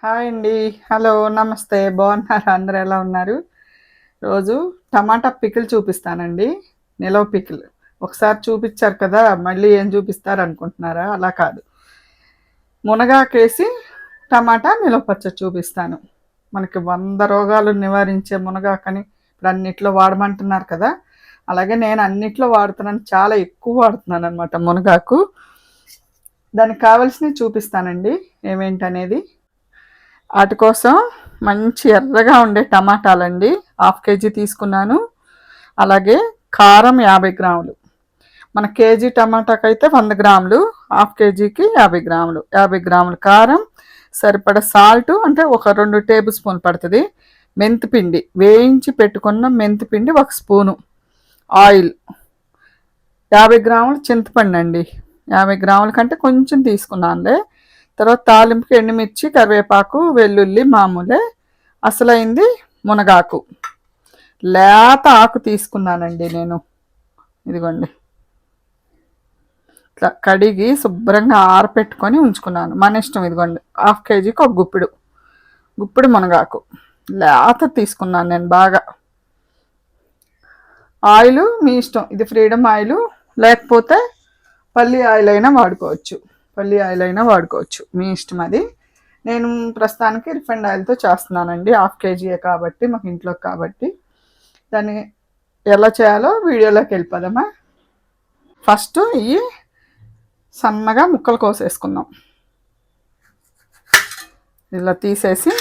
Hi అండి. Hello. నమస్తే. బాగున్నారా? అందరూ ఎలా ఉన్నారు? రోజు టమాటా పికిల్ చూపిస్తానండి. నిలవ పికిల్. ఒకసారి చూపిచ్చారు కదా! మళ్ళీ ఏం చూపిస్తారనుకుంటున్నారా? అలా కాదు. మునగాకేసి టమాటా నిలవ పచ్చడి చూపిస్తాను. మనకి 100 రోగాలు నివారించే మునగాకని ఇప్పుడు అన్నిట్లో వాడమంటున్నారు కదా! అలాగే నేను అన్నిట్లో వాడుతున్నాను. చాలా ఎక్కువ వాడుతున్నాననమాట మునగాకు. దానికి కావాల్సినవి చూపిస్తానండి ఏమేంటనేది. వాటి కోసం మంచి ఎర్రగా ఉండే టమాటాలండి 1/2 కేజీ తీసుకున్నాను. అలాగే కారం 50 గ్రాములు. మన కేజీ టమాటాకైతే 100 గ్రాములు, 1/2 కేజీకి 50 గ్రాములు. 50 గ్రాములు కారం, సరిపడ సాల్ట్ అంటే ఒక 2 టేబుల్ స్పూన్ పడుతుంది. మెంతిపిండి వేయించి పెట్టుకున్న మెంతిపిండి 1 స్పూను. ఆయిల్ 50 గ్రాములు చింతపండు అండి. 50 గ్రాముల కంటే కొంచెం తీసుకున్నానులే. తర్వాత తాలింపుకి ఎండుమిర్చి, కరివేపాకు, వెల్లుల్లి మామూలే. అసలైంది మునగాకు. లేత ఆకు తీసుకున్నానండి నేను. ఇదిగోండి, ఇట్లా కడిగి శుభ్రంగా ఆరపెట్టుకొని ఉంచుకున్నాను. మన ఇష్టం. ఇదిగోండి 1/2 కేజీకి ఒక గుప్పిడి మునగాకు లేత తీసుకున్నాను నేను బాగా. ఆయిల్ మీ ఇష్టం. ఇది ఫ్రీడమ్ ఆయిల్, లేకపోతే పల్లి ఆయిల్ అయినా వాడుకోవచ్చు. మీ ఇష్టం అది. నేను ప్రస్తుతానికి రిఫైండ్ ఆయిల్తో చేస్తున్నానండి. 1/2 కేజీయే కాబట్టి, మాకు ఇంట్లో కాబట్టి. దాన్ని ఎలా చేయాలో వీడియోలోకి వెళ్ళిపోదామా. ఫస్ట్ ఇవి సన్నగా ముక్కలు కోసేసుకుందాం. ఇలా తీసేసి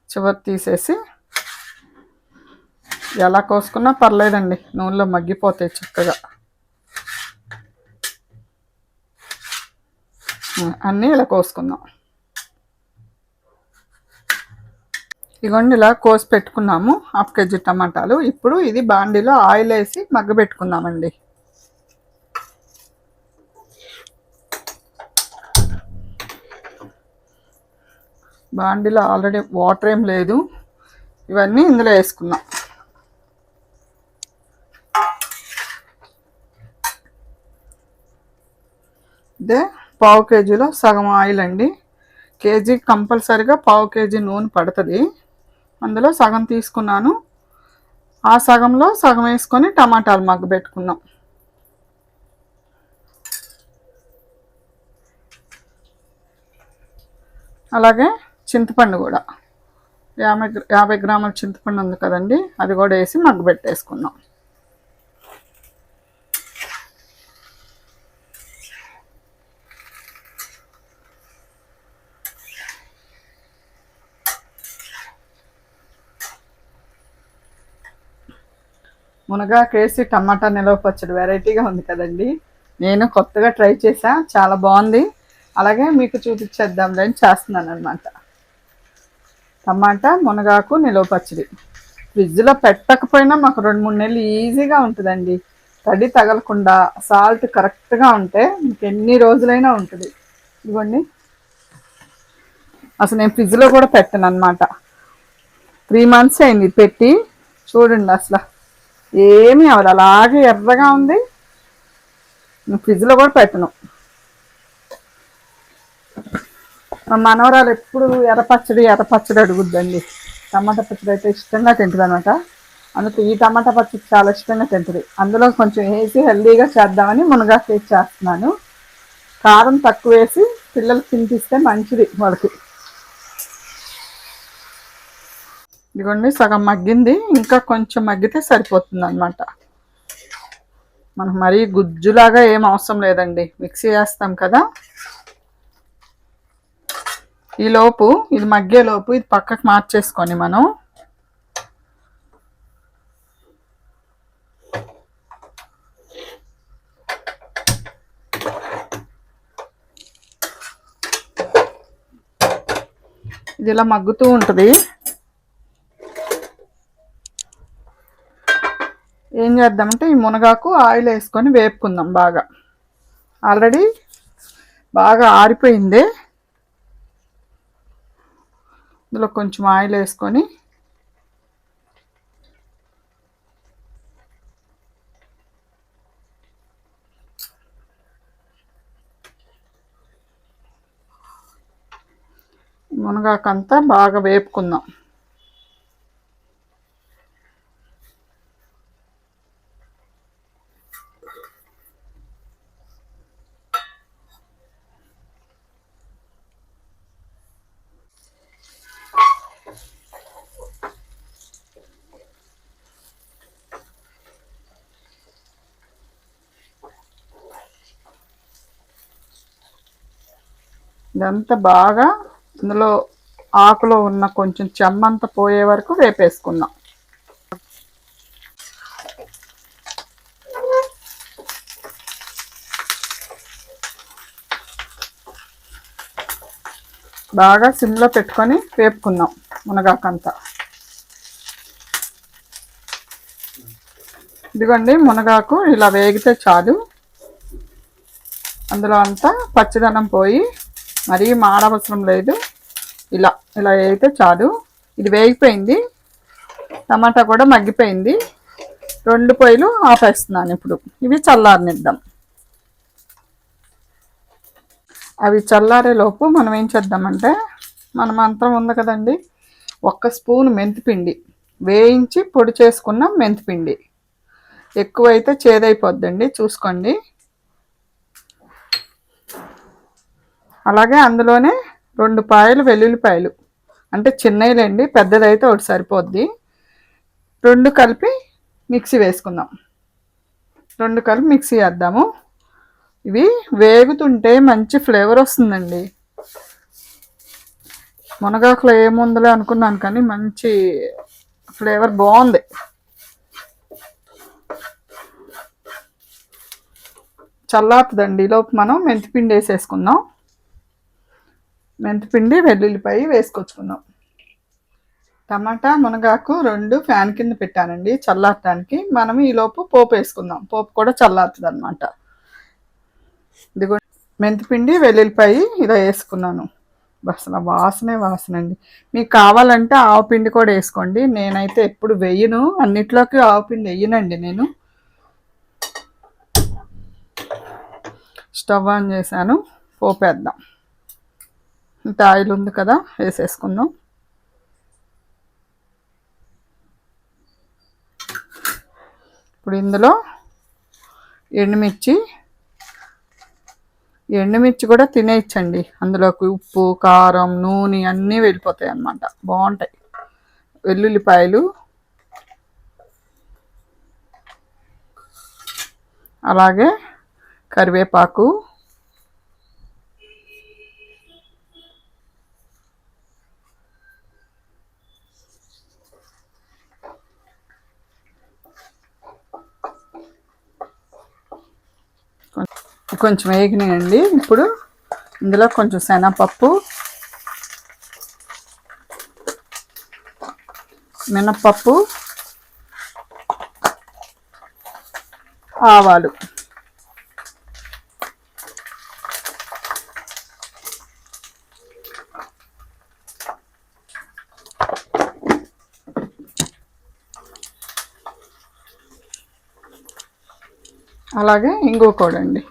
చివరి తీసేసి ఎలా కోసుకున్నా పర్లేదండి, నూనెలో మగ్గిపోతాయి చక్కగా. అన్నీ ఇలా కోసుకుందాం. ఇగోండి ఇలా కోసి పెట్టుకున్నాము 1/2 కేజీ టమాటాలు. ఇప్పుడు ఇది బాండీలో ఆయిల్ వేసి మగ్గబెట్టుకుందామండి. బాండీలో ఆల్రెడీ వాటర్ ఏం లేదు. ఇవన్నీ ఇందులో వేసుకుందాం. ఇదే 1/2 కేజీలో సగం ఆయిల్ అండి. కేజీ కంపల్సరిగా 1/2 కేజీ నూనె పడుతుంది. అందులో సగం తీసుకున్నాను. ఆ సగంలో సగం వేసుకొని టమాటాలు మగ్గబెట్టుకుందాం. అలాగే చింతపండు కూడా 50 గ్రాముల చింతపండు ఉంది కదండి, అది కూడా వేసి మగ్గబెట్టేసుకుందాం. మునగాకేసి టమాటా నిలవ పచ్చడి వెరైటీగా ఉంది కదండి. నేను కొత్తగా ట్రై చేసా, చాలా బాగుంది. అలాగే మీకు చూపించేద్దాంలే అని చేస్తున్నాను అనమాట. టమాటా మునగాకు నిలవ పచ్చడి ఫ్రిడ్జ్లో పెట్టకపోయినా మాకు 2-3 నెలలు ఈజీగా ఉంటుందండి. తడి తగలకుండా సాల్ట్ కరెక్ట్గా ఉంటే మీకు ఎన్ని రోజులైనా ఉంటుంది. ఇవ్వండి, అసలు నేను ఫ్రిడ్జ్లో కూడా పెట్టను అనమాట. 3 months అయింది పెట్టి. చూడండి అసలు ఏమీ అవ్వదు, అలాగే ఎర్రగా ఉంది. ఫ్రిడ్జ్లో కూడా పెట్టను. మా మనవరాలు ఎప్పుడు ఎర్రపచ్చడి అడుగుద్దండి. టమాటా పచ్చడి అయితే ఇష్టంగా తింటుంది అనమాట. అందుకే ఈ టమాటా పచ్చడి చాలా ఇష్టంగా తింటుంది. అందులో కొంచెం వేసి హెల్దీగా చేద్దామని మునగాకు వేసి చేస్తున్నాను. కారం తక్కువ వేసి పిల్లలకి తినిపిస్తే మంచిది వాళ్ళకి. ఇదిగోండి సగం మగ్గింది, ఇంకా కొంచెం మగ్గితే సరిపోతుంది అనమాట. మనకు మరీ గుజ్జులాగా ఏం అవసరం లేదండి, మిక్సీ వేస్తాం కదా. ఈలోపు ఇది మగ్గేలోపు ఇది పక్కకు మార్చేసుకొని మనం ఇది ఇలా మగ్గుతూ ఉంటుంది. ఏం చేద్దామంటే ఈ మునగాకు ఆయిల్ వేసుకొని వేపుకుందాం బాగా. ఆల్రెడీ బాగా ఆరిపోయింది. ఇందులో కొంచెం ఆయిల్ వేసుకొని మునగాకంతా బాగా వేపుకుందాం. ఇదంతా బాగా ఇందులో ఆకులో ఉన్న కొంచెం చెమ్మంతా పోయే వరకు వేపేసుకుందాం. బాగా సిమ్లో పెట్టుకొని వేపుకుందాం మునగాకంతా. ఇదిగోండి, మునగాకు ఇలా వేగితే చాలు. అందులో అంతా పచ్చిదనం పోయి మరీ మాడవసరం లేదు. ఇలా ఇలా వేగితే చాలు. ఇది వేగిపోయింది, టమాటా కూడా మగ్గిపోయింది. 2 పొయ్యిలు ఆపేస్తున్నాను ఇప్పుడు. ఇవి చల్లారనిద్దాం. అవి చల్లారేలోపు మనం ఏం చేద్దామంటే, మన మంత్రం ఉంది కదండి, 1 స్పూన్ మెంతిపిండి, వేయించి పొడి చేసుకున్న మెంతిపిండి. ఎక్కువైతే చేదైపోద్దండి, చూసుకోండి. అలాగే అందులోనే 2 పాయలు వెల్లుల్లిపాయలు, అంటే చిన్నయిలేండి, పెద్దదైతే ఒకటి సరిపోద్ది. 2 కలిపి మిక్సీ వేసుకుందాం. 2 కలిపి మిక్సీ వేద్దాము. ఇవి వేగుతుంటే మంచి ఫ్లేవర్ వస్తుందండి. మునగాకులో ఏముందిలే అనుకున్నాను, కానీ మంచి ఫ్లేవర్ బాగుంది. చల్లారుతుందండి. ఈలోపు మనం మెంతిపిండి వేసేసుకుందాం. మెంతిపిండి, వెల్లుల్లిపాయ వేసుకొచ్చుకుందాం. టమాటా, మునగాకు 2 ఫ్యాన్ కింద పెట్టానండి చల్లారటానికి. మనం ఈలోపు పోపు వేసుకుందాం. పోపు కూడా చల్లారుతుంది అనమాట. ఇదిగో మెంతిపిండి, వెల్లుల్లిపాయ ఇలా వేసుకున్నాను. అసలు వాసన అండి. మీకు కావాలంటే ఆవు పిండి కూడా వేసుకోండి. నేనైతే ఎప్పుడు వెయ్యను, అన్నిట్లోకి ఆవు పిండి వేయనండి నేను. స్టవ్ ఆన్ చేశాను, పోపు వేద్దాం. ఇంత ఆయిల్ ఉంది కదా, వేసేసుకుందాం. ఇప్పుడు ఇందులో ఎండుమిర్చి కూడా తినేయచ్చండి. అందులోకి ఉప్పు, కారం, నూనె అన్నీ వెళ్ళిపోతాయి అన్నమాట, బాగుంటాయి. వెల్లుల్లిపాయలు, అలాగే కరివేపాకు, కొంచెం వేగినాయండి. ఇప్పుడు ఇందులో కొంచెం శనగపప్పు, మినప్పప్పు, ఆవాలు, అలాగే ఇంగువ కూడా అండి.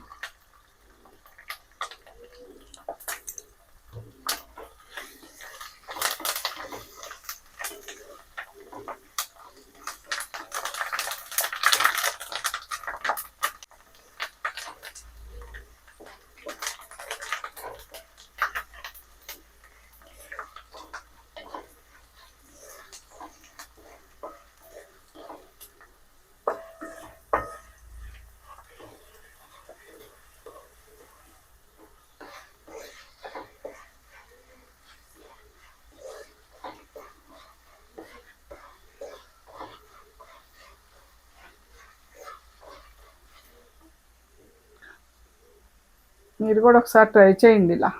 మీరు కూడా ఒకసారి ట్రై చేయండి. ఇలా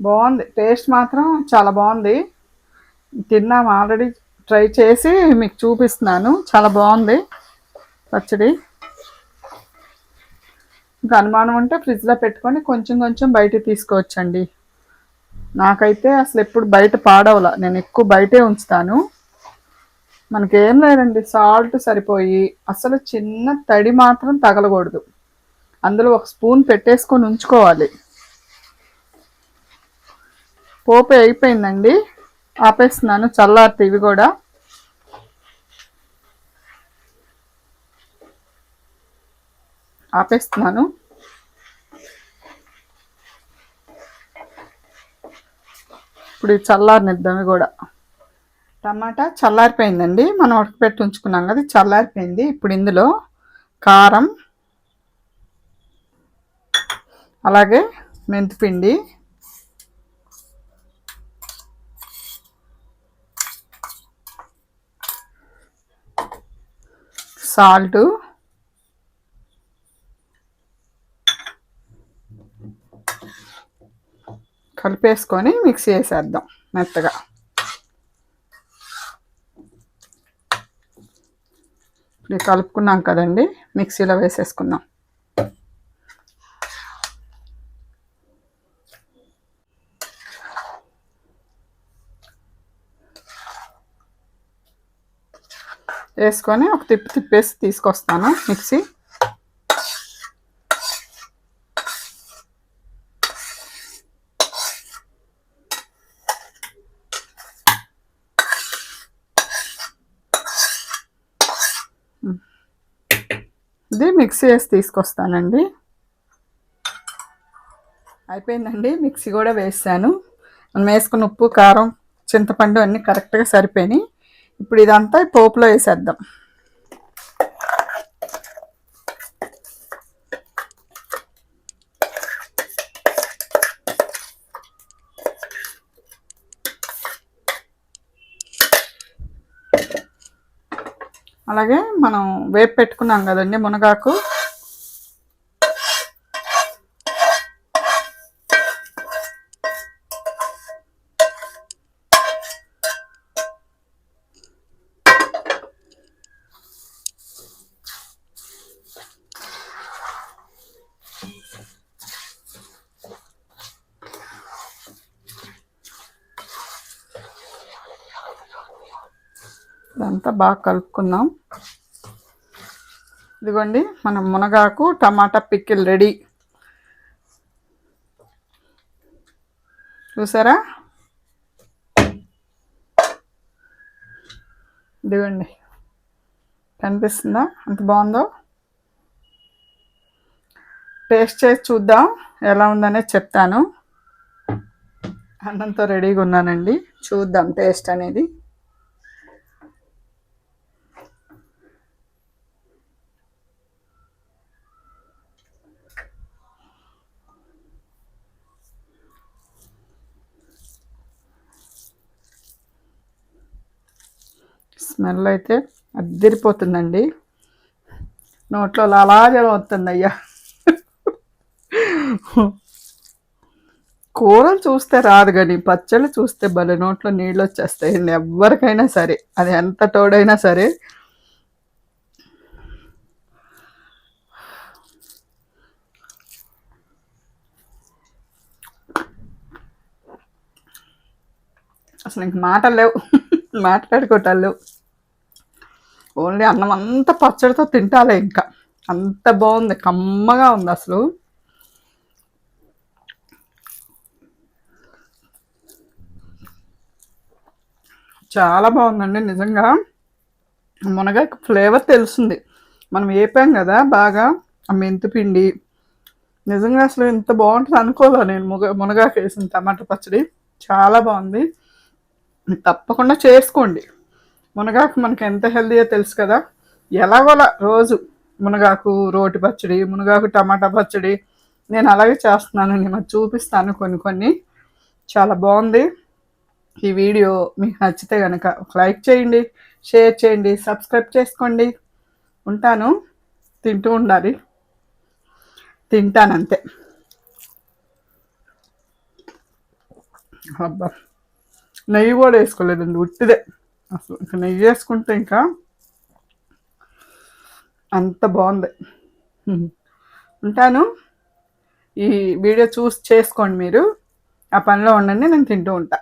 బాగుంది, టేస్ట్ మాత్రం చాలా బాగుంది. తిన్నాము ఆల్రెడీ, ట్రై చేసి మీకు చూపిస్తున్నాను. చాలా బాగుంది పచ్చడి. ఇంకా అనుమానం ఉంటే ఫ్రిడ్జ్లో పెట్టుకొని కొంచెం కొంచెం బయట తీసుకోవచ్చండి. నాకైతే అసలు ఎప్పుడు బయట పాడవలా, నేను ఎక్కువ బయటే ఉంచుతాను. మనకేం లేదండి, సాల్ట్ సరిపోయి అసలు చిన్న తడి మాత్రం తగలకూడదు. అందులో 1 స్పూన్ పెట్టేసుకొని ఉంచుకోవాలి. పోపు అయిపోయిందండి, ఆపేస్తున్నాను. చల్లారితే ఇవి కూడా ఆపేస్తున్నాను. ఇప్పుడు ఇది చల్లారనిద్దాం. ఇవి కూడా టమాటా చల్లారిపోయిందండి, మనం ఉడకపెట్టి ఉంచుకున్నాం కదా, చల్లారిపోయింది. ఇప్పుడు ఇందులో కారం, అలాగే మెంతిపిండి, సాల్టు, కలిపేసుకొని మిక్సీ వేసేద్దాం మెత్తగా. ఇప్పుడు కలుపుకున్నాం కదండి, మిక్సీలో వేసేసుకుందాం. వేసుకొని ఒక తిప్పేసి తీసుకొస్తాను మిక్సీ. ఇది మిక్సీ వేసి తీసుకొస్తానండి. అయిపోయిందండి, మిక్సీ కూడా వేసాను. మనం వేసుకున్న ఉప్పు, కారం, చింతపండు అన్నీ కరెక్ట్గా సరిపోయినాయి. ఇప్పుడు ఇదంతా పోపులో వేసేద్దాం. అలాగే మనం వేపు పెట్టుకున్నాం కదండి మునగాకు, ఇదంతా బాగా కలుపుకుందాం. ఇదిగోండి మనం మునగాకు టమాటా పికిల్ రెడీ. చూసారా? ఇదిగోండి, కనిపిస్తుందా ఎంత బాగుందో? టేస్ట్ చేసి చూద్దాం, ఎలా ఉందనేది చెప్తాను. అన్నంతో రెడీగా ఉన్నానండి, చూద్దాం టేస్ట్ అనేది. స్మెల్ అయితే అద్దరిపోతుందండి, నోట్లో లాలాజలం వస్తుంది అయ్యా. కూరలు చూస్తే రాదు కానీ పచ్చళ్ళు చూస్తే భలే నోట్లో నీళ్ళు వచ్చేస్తాయండి ఎవరికైనా సరే, అది ఎంత తోడైనా సరే. అసలు ఇంక మాటలు లేవు, మాట్లాడుకోవటాలు లేవు. ఓన్లీ అన్నం అంతా పచ్చడితో తింటాలే, ఇంకా అంత బాగుంది, కమ్మగా ఉంది అసలు. చాలా బాగుందండి నిజంగా. మునగాకు ఫ్లేవర్ తెలుస్తుంది, మనం వేపాం కదా బాగా ఆ మెంతిపిండి. నిజంగా అసలు ఇంత బాగుంటుంది అనుకోలే నేను. మునగాకు వేసిన టమాటా పచ్చడి చాలా బాగుంది, తప్పకుండా చేసుకోండి. మునగాకు మనకి ఎంత హెల్తీయో తెలుసు కదా. ఎలాగోలా రోజు మునగాకు రోటి పచ్చడి, మునగాకు టమాటా పచ్చడి నేను అలాగే చేస్తున్నానండి, మరి చూపిస్తాను కొన్ని కొన్ని. చాలా బాగుంది. ఈ వీడియో మీకు నచ్చితే కనుక ఒక లైక్ చేయండి, షేర్ చేయండి, సబ్స్క్రైబ్ చేసుకోండి. ఉంటాను, తింటూ ఉండాలి, తింటానంతే. అబ్బా, నెయ్యి కూడా వేసుకోలేదండి, ఉట్టిదే. అసలు ఇంకా నెయ్యి వేసుకుంటే ఇంకా అంత బాగుంది. ఉంటాను, ఈ వీడియో చూసి చేసుకోండి మీరు. ఆ పనిలో ఉండండి, నేను తింటూ ఉంటా.